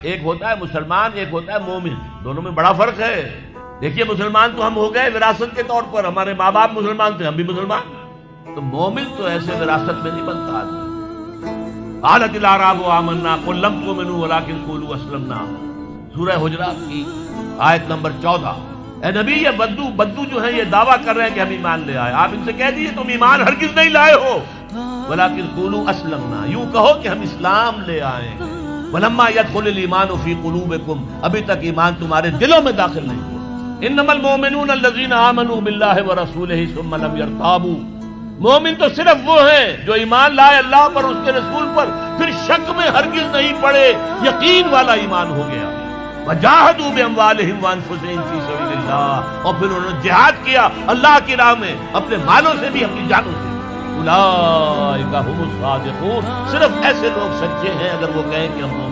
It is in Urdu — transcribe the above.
ایک ہوتا ہے مسلمان، ایک ہوتا ہے مومن، دونوں میں بڑا فرق ہے۔ دیکھیے مسلمان تو ہم ہو گئے وراثت کے طور پر، ہمارے ماں باپ مسلمان تھے، ہم بھی مسلمان، تو مومن تو ایسے وراثت میں نہیں بنتا آدمی۔ قالت الاعراب آمنا قل لم تؤمنوا ولکن قولوا اسلمنا، سورہ حجرات کی آیت نمبر 14۔ اے نبی یہ بدو جو ہیں یہ دعویٰ کر رہے ہیں کہ ہم ایمان لے آئے، آپ ان سے کہہ دیجیے تم ایمان ہرگز نہیں لائے ہو، ولکن قولوا اسلمنا، یوں کہو کہ ہم اسلام لے آئے ہیں۔ ولما يدخل الايمان في قلوبكم، ابھی تک ایمان تمہارے دلوں میں داخل نہیں ہوا۔ انما المؤمنون الذين آمنوا بالله ورسوله ثم لم يرتابوا، مومن تو صرف وہ ہیں جو ایمان لائے اللہ پر، اس کے رسول پر، پھر شک میں ہرگز نہیں پڑے، یقین والا ایمان ہو گیا۔ وجاہدوا باموالہم وانفسہم فی سبیل اللہ، اور پھر انہوں نے جہاد کیا اللہ کی راہ میں اپنے مالوں سے بھی اپنی جانوں سے۔ اولئک ھم الصادقون، صرف ایسے لوگ سچے ہیں اگر وہ کہیں کہ ہم